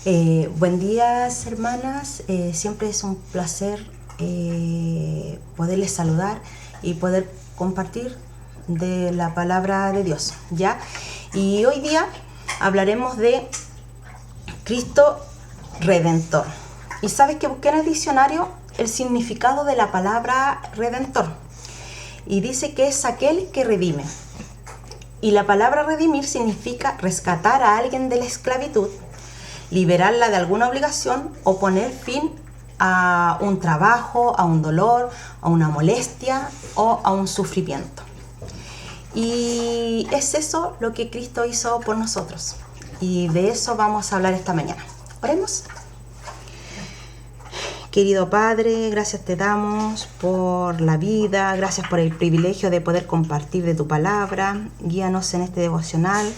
Buen día, hermanas. Siempre es un placer poderles saludar y poder compartir de la palabra de Dios, ¿ya? Y hoy día hablaremos de Cristo Redentor. Y sabes que busqué en el diccionario el significado de la palabra Redentor. Y dice que es aquel que redime. Y la palabra redimir significa rescatar a alguien de la esclavitud, liberarla de alguna obligación o poner fin a un trabajo, a un dolor, a una molestia o a un sufrimiento. Y es eso lo que Cristo hizo por nosotros. Y de eso vamos a hablar esta mañana. Oremos. Querido Padre, gracias te damos por la vida, gracias por el privilegio de poder compartir de tu palabra. Guíanos en este devocional.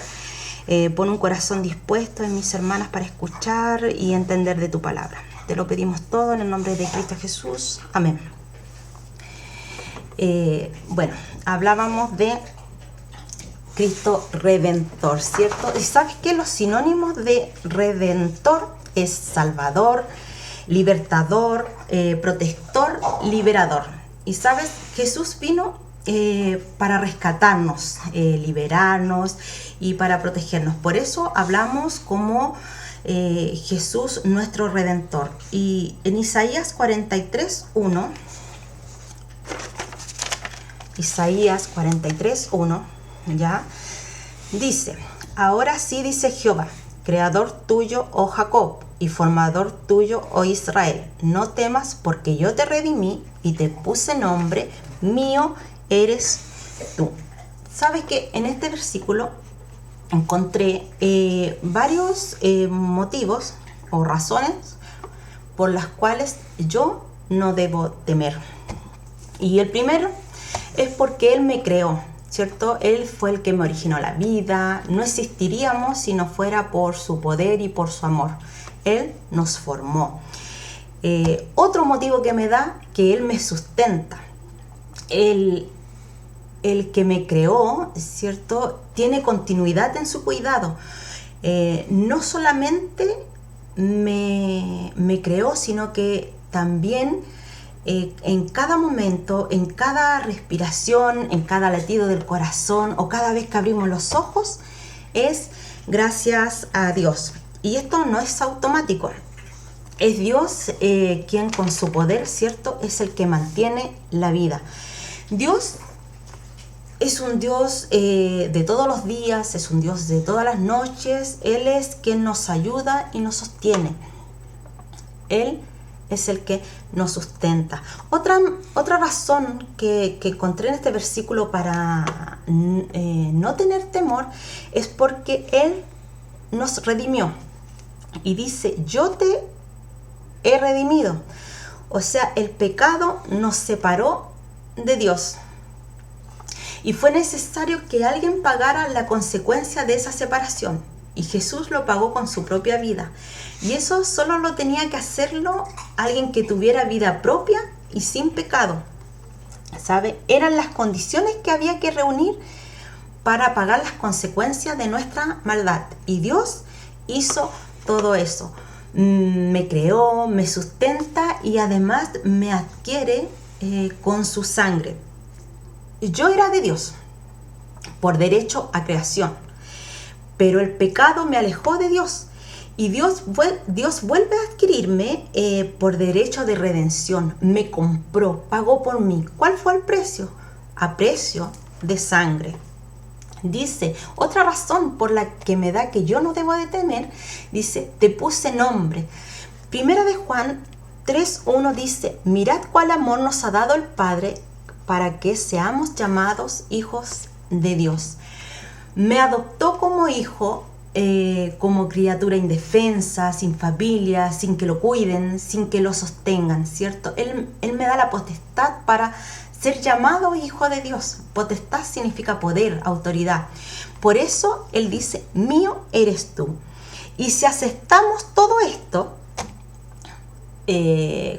Pon un corazón dispuesto en mis hermanas para escuchar y entender de tu palabra. Te lo pedimos todo en el nombre de Cristo Jesús. Amén. Hablábamos de Cristo Redentor, ¿cierto? ¿Y sabes qué? Los sinónimos de Redentor es Salvador, Libertador, Protector, Liberador. Y sabes, Jesús vino para rescatarnos, liberarnos y para protegernos. Por eso hablamos como Jesús nuestro Redentor. Y en Isaías 43:1, Isaías 43:1, ¿ya? Dice: ahora sí, dice Jehová, creador tuyo, oh Jacob, y formador tuyo, oh Israel, no temas, porque yo te redimí y te puse nombre, mío eres tú. Sabes que en este versículo encontré varios motivos o razones por las cuales yo no debo temer. Y el primero es porque Él me creó, ¿cierto? Él fue el que me originó la vida. No existiríamos si no fuera por su poder y por su amor. Él nos formó. Otro motivo que me da, que Él me sustenta. El que me creó, ¿cierto? Tiene continuidad en su cuidado. No solamente me creó, sino que también en cada momento, en cada respiración, en cada latido del corazón o cada vez que abrimos los ojos, es gracias a Dios. Y esto no es automático. Es Dios quien con su poder, ¿cierto? Es el que mantiene la vida. Dios es un Dios de todos los días, es un Dios de todas las noches. Él es quien nos ayuda y nos sostiene. Él es el que nos sustenta. Otra razón que encontré en este versículo para no tener temor es porque Él nos redimió. Y dice: yo te he redimido. O sea, el pecado nos separó de Dios. Y fue necesario que alguien pagara la consecuencia de esa separación. Y Jesús lo pagó con su propia vida. Y eso solo lo tenía que hacerlo alguien que tuviera vida propia y sin pecado. ¿Sabe? Eran las condiciones que había que reunir para pagar las consecuencias de nuestra maldad. Y Dios hizo todo eso. Me creó, me sustenta y además me adquiere con su sangre. Yo era de Dios por derecho a creación, pero el pecado me alejó de Dios y Dios vuelve a adquirirme por derecho de redención. Me compró, pagó por mí. ¿Cuál fue el precio? A precio de sangre. Dice, otra razón por la que me da que yo no debo de temer, dice: te puse nombre. Primera de Juan 3:1 dice: mirad cuál amor nos ha dado el Padre para que seamos llamados hijos de Dios. Me adoptó como hijo, como criatura indefensa, sin familia, sin que lo cuiden, sin que lo sostengan, ¿cierto? Él me da la potestad para ser llamado hijo de Dios. Potestad significa poder, autoridad. Por eso Él dice: mío eres tú. Y si aceptamos todo esto,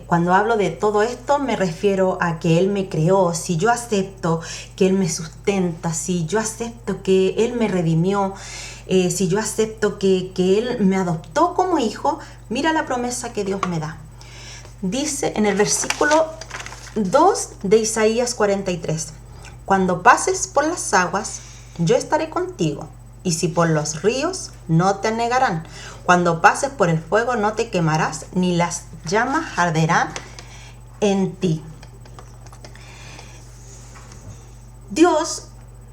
Cuando hablo de todo esto me refiero a que Él me creó. Si yo acepto que Él me sustenta, si yo acepto que Él me redimió, si yo acepto que Él me adoptó como hijo, mira la promesa que Dios me da. Dice en el versículo 2 de Isaías 43, cuando pases por las aguas, yo estaré contigo, y si por los ríos, no te anegarán. Cuando pases por el fuego, no te quemarás, ni las llamas arderán en ti. Dios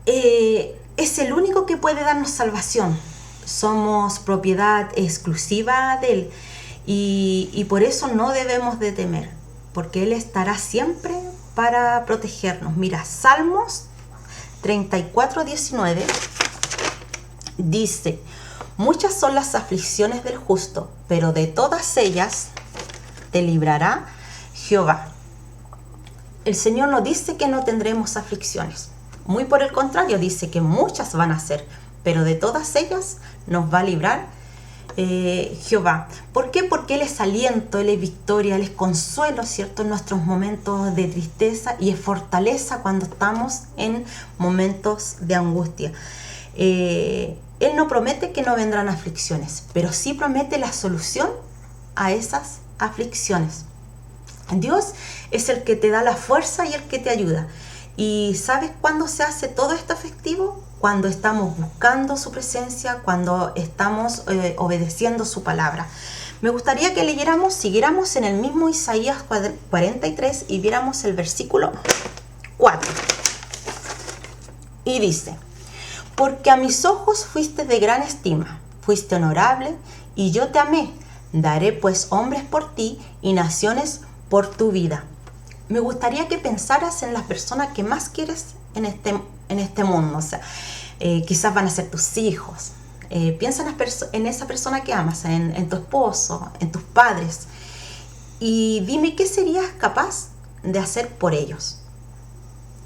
es el único que puede darnos salvación. Somos propiedad exclusiva de Él, y por eso no debemos de temer, porque Él estará siempre para protegernos. Mira, Salmos 34:19 dice, muchas son las aflicciones del justo, pero de todas ellas te librará Jehová. El Señor no dice que no tendremos aflicciones, muy por el contrario, dice que muchas van a ser, pero de todas ellas nos va a librar Jehová. ¿Por qué? Porque Él es aliento, Él es victoria, Él es consuelo, ¿cierto? En nuestros momentos de tristeza, y es fortaleza cuando estamos en momentos de angustia. Él no promete que no vendrán aflicciones, pero sí promete la solución a esas aflicciones. Dios es el que te da la fuerza y el que te ayuda. ¿Y sabes cuándo se hace todo esto efectivo? Cuando estamos buscando su presencia, cuando estamos obedeciendo su palabra. Me gustaría que siguiéramos en el mismo Isaías 43 y viéramos el versículo 4. Y dice, porque a mis ojos fuiste de gran estima, fuiste honorable, y yo te amé. Daré pues hombres por ti y naciones por tu vida. Me gustaría que pensaras en las personas que más quieres en este mundo. O sea, quizás van a ser tus hijos. Piensa en esa persona que amas, en tu esposo, en tus padres. Y dime qué serías capaz de hacer por ellos,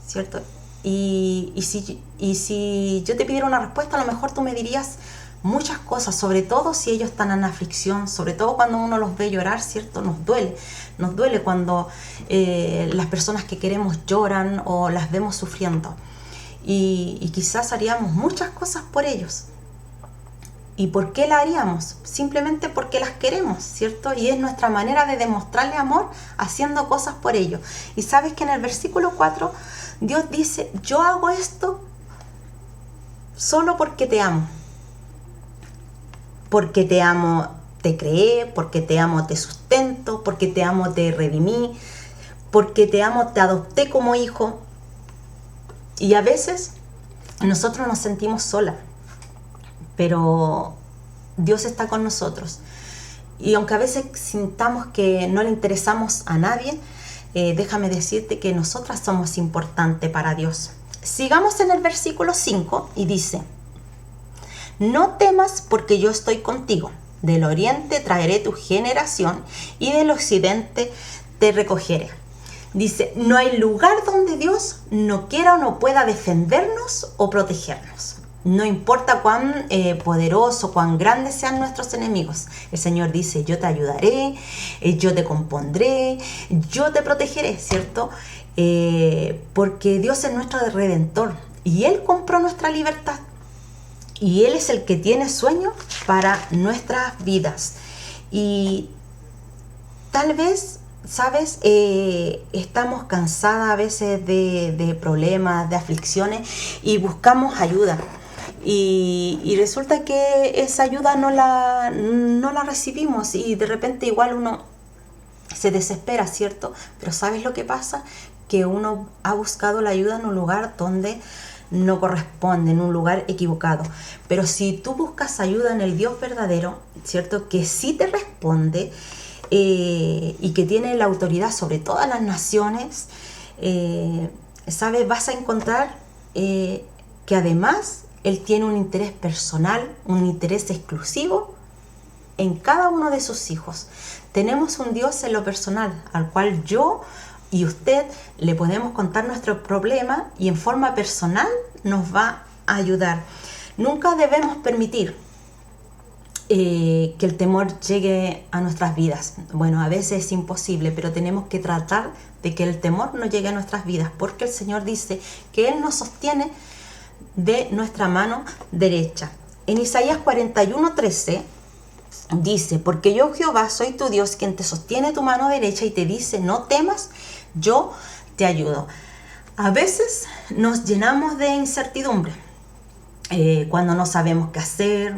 ¿cierto? Y si yo te pidiera una respuesta, a lo mejor tú me dirías muchas cosas, sobre todo si ellos están en aflicción, sobre todo cuando uno los ve llorar, ¿cierto? Nos duele cuando las personas que queremos lloran o las vemos sufriendo. Y quizás haríamos muchas cosas por ellos. ¿Y por qué la haríamos? Simplemente porque las queremos, ¿cierto? Y es nuestra manera de demostrarle amor haciendo cosas por ellos. Y sabes que en el versículo 4 Dios dice, yo hago esto solo porque te amo. Porque te amo, te creé, porque te amo, te sustento, porque te amo, te redimí, porque te amo, te adopté como hijo. Y a veces nosotros nos sentimos solas, pero Dios está con nosotros. Y aunque a veces sintamos que no le interesamos a nadie, déjame decirte que nosotras somos importantes para Dios. Sigamos en el versículo 5 y dice, no temas porque yo estoy contigo. Del oriente traeré tu generación y del occidente te recogeré. Dice, no hay lugar donde Dios no quiera o no pueda defendernos o protegernos. No importa cuán poderoso, cuán grandes sean nuestros enemigos. El Señor dice, yo te ayudaré, yo te compondré, yo te protegeré, ¿cierto? Porque Dios es nuestro Redentor y Él compró nuestra libertad. Y Él es el que tiene sueños para nuestras vidas. Y tal vez, ¿sabes? Estamos cansadas a veces de problemas, de aflicciones y buscamos ayuda. Y resulta que esa ayuda no la recibimos y de repente igual uno se desespera, ¿cierto? Pero ¿sabes lo que pasa? Que uno ha buscado la ayuda en un lugar donde no corresponde, en un lugar equivocado. Pero si tú buscas ayuda en el Dios verdadero, ¿cierto? Que sí te responde y que tiene la autoridad sobre todas las naciones, ¿sabes? Vas a encontrar que además Él tiene un interés personal, un interés exclusivo en cada uno de sus hijos. Tenemos un Dios en lo personal, al cual yo y usted le podemos contar nuestro problema y en forma personal nos va a ayudar. Nunca debemos permitir que el temor llegue a nuestras vidas. Bueno, a veces es imposible, pero tenemos que tratar de que el temor no llegue a nuestras vidas, porque el Señor dice que Él nos sostiene de nuestra mano derecha. En Isaías 41:13 dice: porque yo, Jehová, soy tu Dios, quien te sostiene tu mano derecha y te dice: no temas, yo te ayudo. A veces nos llenamos de incertidumbre cuando no sabemos qué hacer,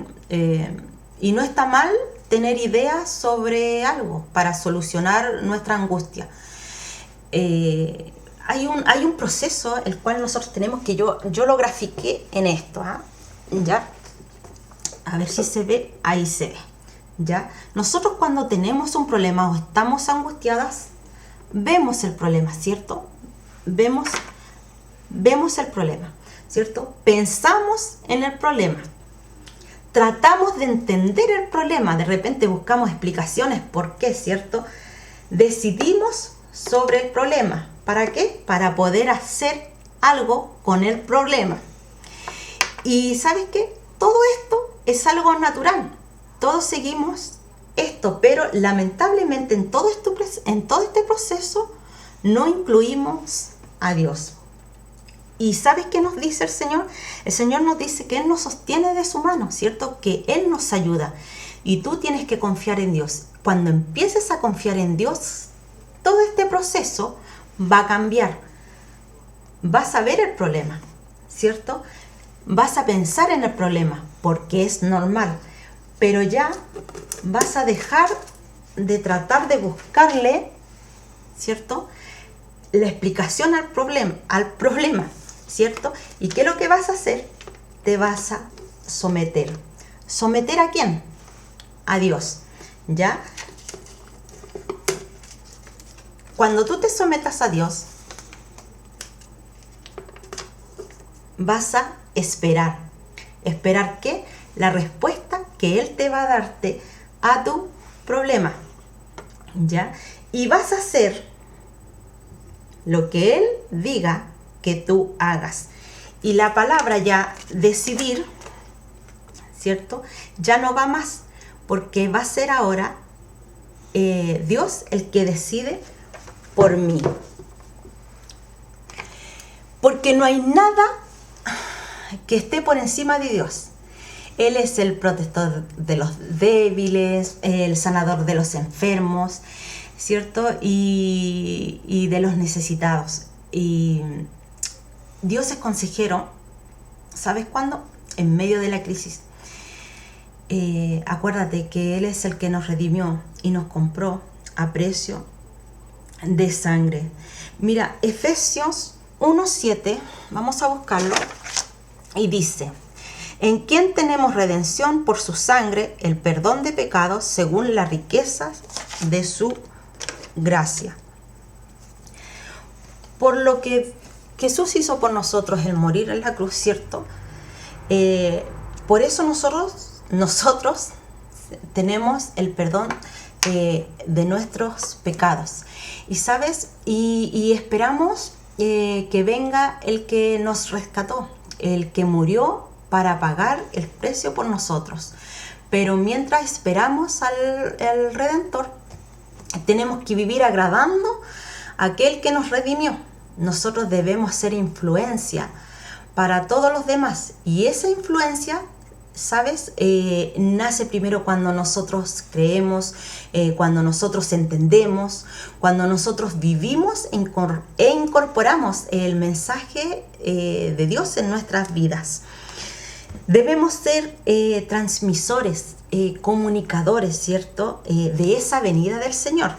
y no está mal tener ideas sobre algo para solucionar nuestra angustia. Hay un proceso el cual nosotros tenemos, que yo lo grafiqué en esto, ¿ya? A ver si se ve, ahí se ve, ¿ya? Nosotros cuando tenemos un problema o estamos angustiadas, vemos el problema, ¿cierto? Vemos el problema, ¿cierto? Pensamos en el problema. Tratamos de entender el problema, de repente buscamos explicaciones por qué, ¿cierto? Decidimos sobre el problema. ¿Para qué? Para poder hacer algo con el problema. Y ¿sabes qué? Todo esto es algo natural. Todos seguimos esto, pero lamentablemente en todo este proceso no incluimos a Dios. ¿Y sabes qué nos dice el Señor? El Señor nos dice que Él nos sostiene de su mano, ¿cierto? Que Él nos ayuda. Y tú tienes que confiar en Dios. Cuando empieces a confiar en Dios, todo este proceso va a cambiar. Vas a ver el problema, ¿cierto? Vas a pensar en el problema, porque es normal. Pero ya vas a dejar de tratar de buscarle, ¿cierto?, la explicación al problema, ¿cierto? ¿Y qué es lo que vas a hacer? Te vas a someter. ¿Someter a quién? A Dios, ¿ya? Cuando tú te sometas a Dios, vas a esperar. ¿Esperar qué? La respuesta que Él te va a darte a tu problema, ¿ya? Y vas a hacer lo que Él diga que tú hagas. Y la palabra ya decidir, ¿cierto?, ya no va más, porque va a ser ahora Dios el que decide por mí. Porque no hay nada que esté por encima de Dios. Él es el protector de los débiles, el sanador de los enfermos, ¿cierto? Y de los necesitados. Y Dios es consejero, ¿sabes cuándo? En medio de la crisis. Acuérdate que Él es el que nos redimió y nos compró a precio de sangre. Mira, Efesios 1:7, vamos a buscarlo, y dice: en quien tenemos redención por su sangre, el perdón de pecados, según las riquezas de su gracia. Por lo que Jesús hizo por nosotros, el morir en la cruz, ¿cierto? Por eso nosotros tenemos el perdón de nuestros pecados. Y sabes, y esperamos que venga el que nos rescató, el que murió para pagar el precio por nosotros. Pero mientras esperamos al Redentor, tenemos que vivir agradando a aquel que nos redimió. Nosotros debemos ser influencia para todos los demás. Y esa influencia, ¿sabes?, nace primero cuando nosotros creemos, cuando nosotros entendemos, cuando nosotros vivimos e incorporamos el mensaje de Dios en nuestras vidas. Debemos ser transmisores, comunicadores, ¿cierto?, de esa venida del Señor.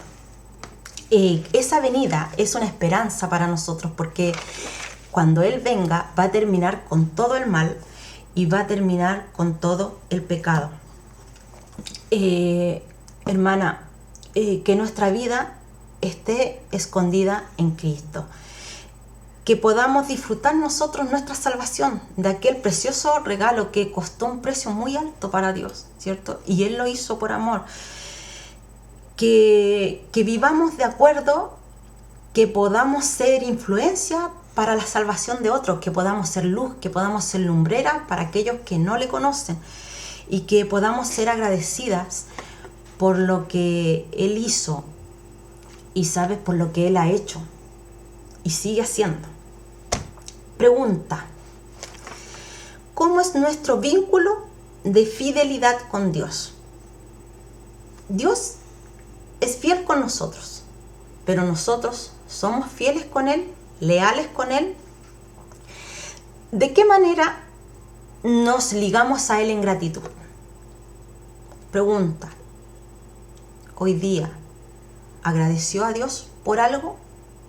Esa venida es una esperanza para nosotros, porque cuando Él venga va a terminar con todo el mal y va a terminar con todo el pecado. Hermana, que nuestra vida esté escondida en Cristo. Que podamos disfrutar nosotros nuestra salvación, de aquel precioso regalo que costó un precio muy alto para Dios, ¿cierto? Y Él lo hizo por amor. Que vivamos de acuerdo, que podamos ser influencia para la salvación de otros, que podamos ser luz, que podamos ser lumbrera para aquellos que no le conocen. y que podamos ser agradecidas por lo que Él hizo y sabes por lo que Él ha hecho y sigue haciendo. Pregunta: ¿cómo es nuestro vínculo de fidelidad con Dios? Dios es fiel con nosotros, pero nosotros somos fieles con Él, leales con Él. ¿De qué manera nos ligamos a Él en gratitud? Pregunta: hoy día, ¿agradeció a Dios por algo?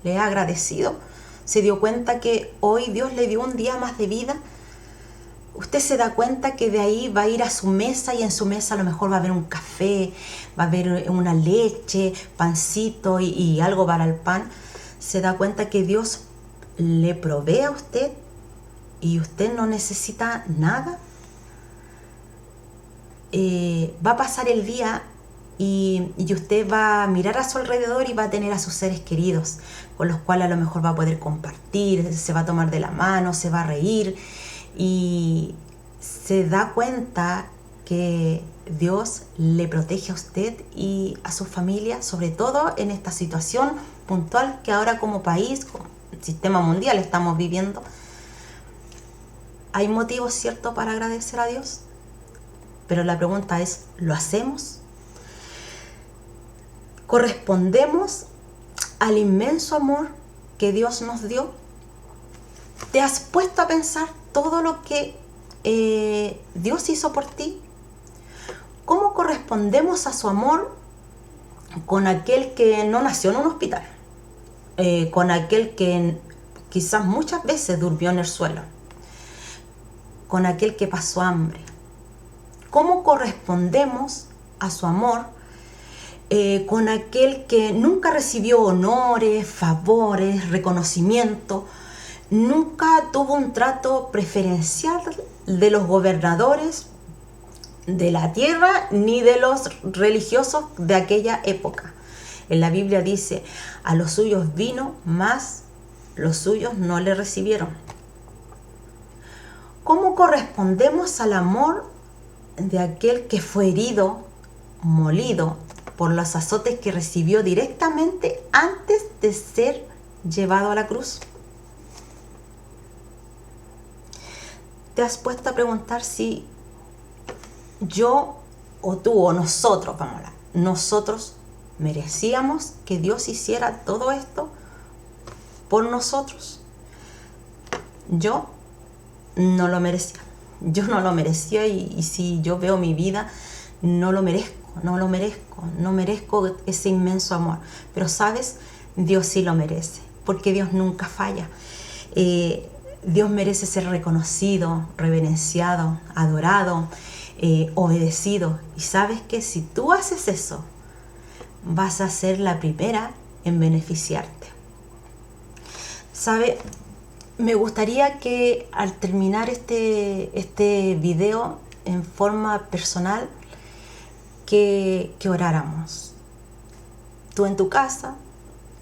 ¿Le ha agradecido? ¿Se dio cuenta que hoy Dios le dio un día más de vida? Usted se da cuenta que de ahí va a ir a su mesa y en su mesa a lo mejor va a haber un café, va a haber una leche, pancito y algo para el pan. Se da cuenta que Dios le provee a usted y usted no necesita nada. Va a pasar el día y usted va a mirar a su alrededor y va a tener a sus seres queridos con los cuales a lo mejor va a poder compartir, se va a tomar de la mano, se va a reír y se da cuenta que Dios le protege a usted y a su familia, sobre todo en esta situación puntual que ahora como país, como sistema mundial estamos viviendo. ¿Hay motivos ciertos para agradecer a Dios? Pero la pregunta es, ¿lo hacemos? ¿Correspondemos al inmenso amor que Dios nos dio? ¿Te has puesto a pensar todo lo que Dios hizo por ti? ¿Cómo correspondemos a su amor con aquel que no nació en un hospital? Con aquel que quizás muchas veces durmió en el suelo, con aquel que pasó hambre. ¿Cómo correspondemos a su amor con aquel que nunca recibió honores, favores, reconocimiento, nunca tuvo un trato preferencial de los gobernadores de la tierra ni de los religiosos de aquella época? En la Biblia dice, a los suyos vino, mas los suyos no le recibieron. ¿Cómo correspondemos al amor de aquel que fue herido, molido por los azotes que recibió directamente antes de ser llevado a la cruz? ¿Te has puesto a preguntar si yo o tú o nosotros, nosotros merecíamos que Dios hiciera todo esto por nosotros? Yo no lo merecía. Yo no lo merecía y si yo veo mi vida, no lo merezco, no merezco ese inmenso amor. Pero sabes, Dios sí lo merece, porque Dios nunca falla. Dios merece ser reconocido, reverenciado, adorado, obedecido. Y sabes que si tú haces eso, vas a ser la primera en beneficiarte. ¿Sabe? Me gustaría que al terminar este video en forma personal, que oráramos. Tú en tu casa,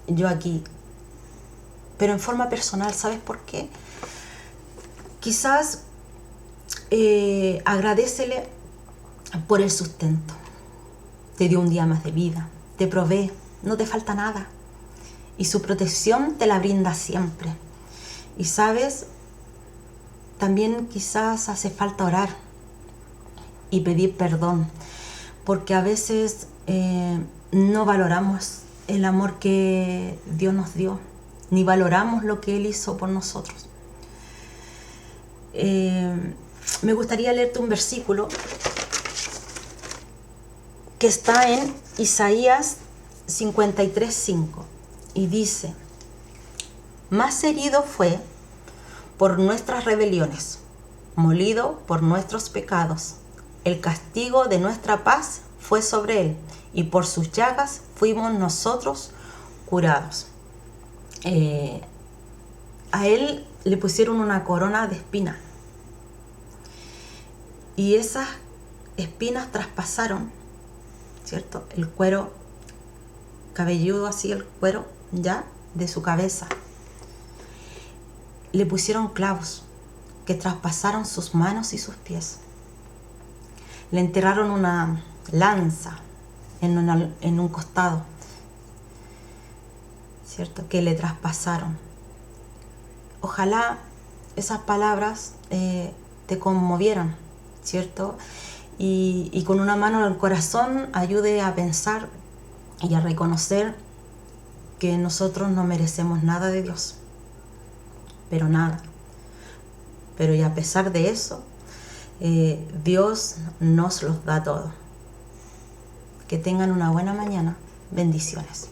yo aquí. Pero en forma personal, ¿sabes por qué? Quizás agradécele por el sustento. Te dio un día más de vida, te provee, no te falta nada. Y su protección te la brinda siempre. Y sabes, también quizás hace falta orar y pedir perdón, porque a veces no valoramos el amor que Dios nos dio, ni valoramos lo que Él hizo por nosotros. Me gustaría leerte un versículo que está en Isaías 53:5 y dice: más herido fue por nuestras rebeliones, molido por nuestros pecados. El castigo de nuestra paz fue sobre él, y por sus llagas fuimos nosotros curados. A él le pusieron una corona de espinas, y esas espinas traspasaron, ¿cierto?, el cuero cabelludo, así el cuero ya de su cabeza. Le pusieron clavos que traspasaron sus manos y sus pies. le enterraron una lanza en un costado, ¿cierto? Que le traspasaron. Ojalá esas palabras te conmovieran, ¿cierto? Y con una mano en el corazón ayude a pensar y a reconocer que nosotros no merecemos nada de Dios, pero nada. Pero y a pesar de eso, Dios nos los da todo. Que tengan una buena mañana. Bendiciones.